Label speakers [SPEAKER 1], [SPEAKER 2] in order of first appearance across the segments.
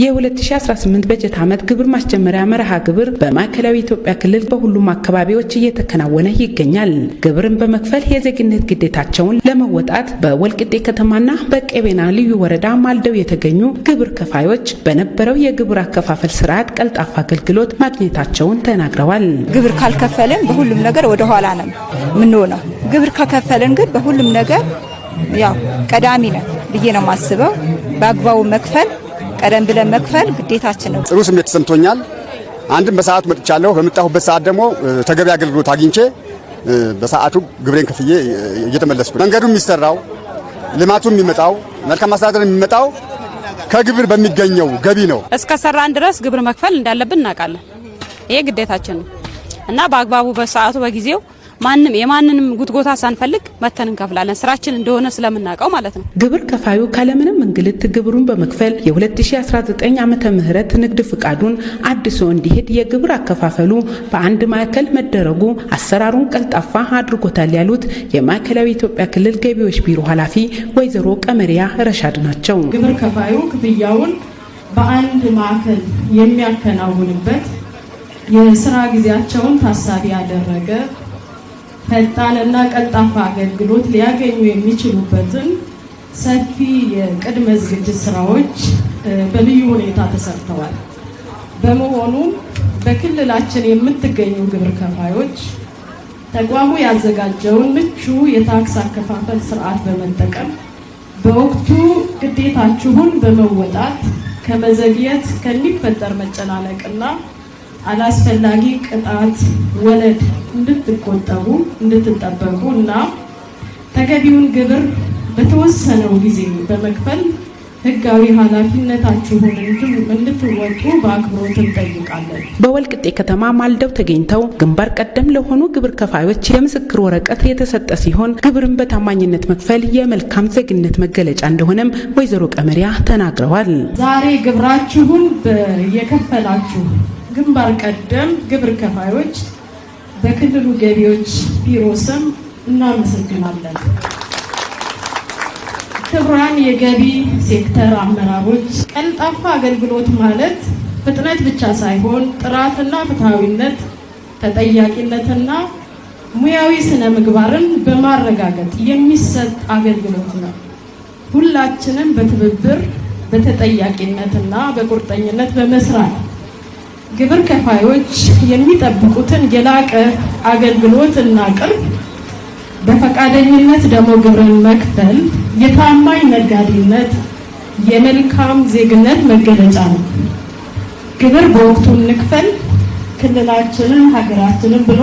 [SPEAKER 1] የ2018 በጀት ዓመት ግብር ማስጀመሪያ መርሃ ግብር በማዕከላዊ ኢትዮጵያ ክልል በሁሉም አካባቢዎች እየተከናወነ ይገኛል። ግብርን በመክፈል የዜግነት ግዴታቸውን ለመወጣት በወልቂጤ ከተማና በቀቤና ልዩ ወረዳ ማልደው የተገኙ ግብር ከፋዮች በነበረው የግብር አከፋፈል ስርዓት ቀልጣፋ አገልግሎት ማግኘታቸውን ተናግረዋል።
[SPEAKER 2] ግብር ካልከፈልን በሁሉም ነገር ወደ ኋላ ነው ምንሆነው። ግብር ከከፈልን ግን በሁሉም ነገር ያው ቀዳሚ ነው ብዬ ነው ማስበው። በአግባቡ መክፈል ቀደም ብለን መክፈል ግዴታችን ነው።
[SPEAKER 3] ጥሩ ስሜት ተሰምቶኛል። አንድም በሰዓቱ መጥቻለሁ። በመጣሁበት ሰዓት ደግሞ ተገቢ አገልግሎት አግኝቼ በሰዓቱ ግብሬን ከፍዬ እየተመለስኩ። መንገዱ የሚሰራው ልማቱ የሚመጣው መልካም አስተዳደር የሚመጣው ከግብር በሚገኘው ገቢ ነው።
[SPEAKER 4] እስከሰራን ድረስ ግብር መክፈል እንዳለብን እናውቃለን። ይሄ ግዴታችን ነው እና በአግባቡ በሰዓቱ በጊዜው የማንንም ጉትጎታ ሳንፈልግ መተን እንከፍላለን። ስራችን እንደሆነ ስለምናውቀው ማለት ነው።
[SPEAKER 1] ግብር ከፋዩ ካለምንም እንግልት ግብሩን በመክፈል የ2019 ዓመተ ምህረት ንግድ ፍቃዱን አድሶ እንዲሄድ የግብር አከፋፈሉ በአንድ ማዕከል መደረጉ አሰራሩን ቀልጣፋ አድርጎታል ያሉት የማዕከላዊ ኢትዮጵያ ክልል ገቢዎች ቢሮ ኃላፊ ወይዘሮ ቀመሪያ ረሻድ ናቸው።
[SPEAKER 5] ግብር ከፋዩ ክፍያውን በአንድ ማዕከል የሚያከናውንበት የስራ ጊዜያቸውን ታሳቢ ያደረገ ፈጣንና ቀልጣፋ አገልግሎት ሊያገኙ የሚችሉበትን ሰፊ የቅድመ ዝግጅት ስራዎች በልዩ ሁኔታ ተሰርተዋል። በመሆኑ በክልላችን የምትገኙ ግብር ከፋዮች ተቋሙ ያዘጋጀውን ምቹ የታክስ አከፋፈል ስርዓት በመጠቀም በወቅቱ ግዴታችሁን በመወጣት ከመዘግየት ከሚፈጠር መጨናነቅና አላስፈላጊ ቅጣት ወለድ እንድትቆጠቡ እንድትጠበቁ እና ተገቢውን ግብር በተወሰነው ጊዜ በመክፈል ህጋዊ ኃላፊነታችሁን እንድትወጡ በአክብሮት እንጠይቃለን።
[SPEAKER 1] በወልቂጤ ከተማ ማልደው ተገኝተው ግንባር ቀደም ለሆኑ ግብር ከፋዮች የምስክር ወረቀት የተሰጠ ሲሆን ግብርን በታማኝነት መክፈል የመልካም ዜግነት መገለጫ እንደሆነም ወይዘሮ ቀመሪያ ተናግረዋል።
[SPEAKER 5] ዛሬ ግብራችሁን የከፈላችሁ ግንባር ቀደም ግብር ከፋዮች በክልሉ ገቢዎች ቢሮ ስም እናመሰግናለን። ክቡራን የገቢ ሴክተር አመራሮች፣ ቀልጣፋ አገልግሎት ማለት ፍጥነት ብቻ ሳይሆን ጥራትና ፍትሃዊነት፣ ተጠያቂነትና ሙያዊ ስነ ምግባርን በማረጋገጥ የሚሰጥ አገልግሎት ነው። ሁላችንም በትብብር በተጠያቂነትና በቁርጠኝነት በመስራት ግብር ከፋዮች የሚጠብቁትን የላቀ አገልግሎት እና ቅርብ በፈቃደኝነት ደግሞ ግብርን መክፈል የታማኝ ነጋዴነት የመልካም ዜግነት መገለጫ ነው። ግብር በወቅቱ እንክፈል። ክልላችንን ሀገራችንን ብሎ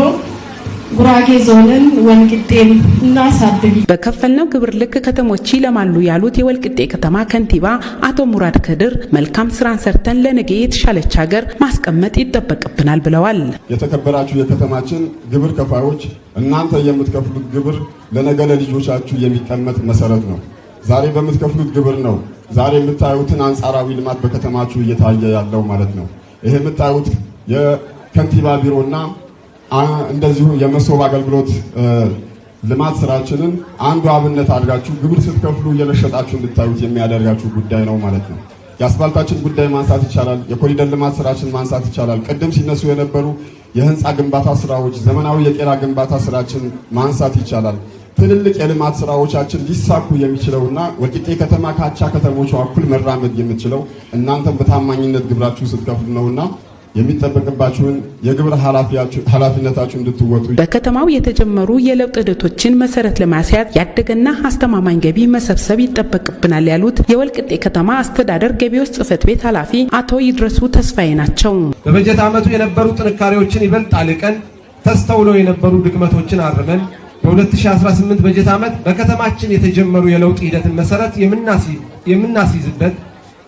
[SPEAKER 5] ጉራጌ ዞንን ወልቂጤን እናሳድግ።
[SPEAKER 1] በከፈልነው ግብር ልክ ከተሞች ይለማሉ ያሉት የወልቂጤ ከተማ ከንቲባ አቶ ሙራድ ከድር መልካም ስራን ሰርተን ለነገ የተሻለች ሀገር ማስቀመጥ ይጠበቅብናል ብለዋል።
[SPEAKER 6] የተከበራችሁ የከተማችን ግብር ከፋዮች፣ እናንተ የምትከፍሉት ግብር ለነገ ለልጆቻችሁ የሚቀመጥ መሰረት ነው። ዛሬ በምትከፍሉት ግብር ነው ዛሬ የምታዩትን አንጻራዊ ልማት በከተማችሁ እየታየ ያለው ማለት ነው። ይሄ የምታዩት የከንቲባ ቢሮና እንደዚሁ የመሶብ አገልግሎት ልማት ስራችንን አንዱ አብነት አድርጋችሁ ግብር ስትከፍሉ እየለሸጣችሁ እንድታዩት የሚያደርጋችሁ ጉዳይ ነው ማለት ነው። የአስፋልታችን ጉዳይ ማንሳት ይቻላል። የኮሪደር ልማት ስራችን ማንሳት ይቻላል። ቅድም ሲነሱ የነበሩ የህንፃ ግንባታ ስራዎች፣ ዘመናዊ የቄራ ግንባታ ስራችን ማንሳት ይቻላል። ትልልቅ የልማት ስራዎቻችን ሊሳኩ የሚችለውና ወልቂጤ ከተማ ካቻ ከተሞች እኩል መራመድ የምትችለው እናንተም በታማኝነት ግብራችሁ ስትከፍሉ ነውና የሚጠበቅባችሁን የግብር ኃላፊነታችሁ እንድትወጡ
[SPEAKER 1] በከተማው የተጀመሩ የለውጥ ሂደቶችን መሰረት ለማስያዝ ያደገና አስተማማኝ ገቢ መሰብሰብ ይጠበቅብናል ያሉት የወልቂጤ ከተማ አስተዳደር ገቢዎች ጽሕፈት ቤት ኃላፊ አቶ ይድረሱ ተስፋዬ ናቸው።
[SPEAKER 7] በበጀት ዓመቱ የነበሩ ጥንካሬዎችን ይበልጥ አልቀን ተስተውለው የነበሩ ድክመቶችን አርመን በ2018 በጀት ዓመት በከተማችን የተጀመሩ የለውጥ ሂደትን መሰረት የምናስይዝበት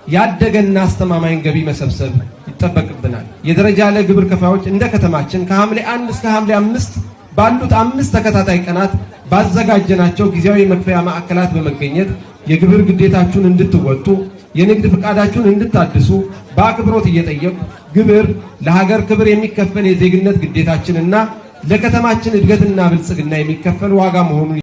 [SPEAKER 7] ያደገና አስተማማኝ ገቢ መሰብሰብ ይጠበቅብናል። የደረጃ ለግብር ከፋዮች እንደ ከተማችን ከሐምሌ 1 እስከ ሐምሌ 5 ባሉት 5 ተከታታይ ቀናት ባዘጋጀናቸው ጊዜያዊ መክፈያ ማዕከላት በመገኘት የግብር ግዴታችሁን እንድትወጡ የንግድ ፍቃዳችሁን እንድታድሱ በአክብሮት እየጠየቁ ግብር ለሀገር ክብር የሚከፈል የዜግነት ግዴታችንና ለከተማችን እድገትና ብልጽግና የሚከፈል ዋጋ መሆኑን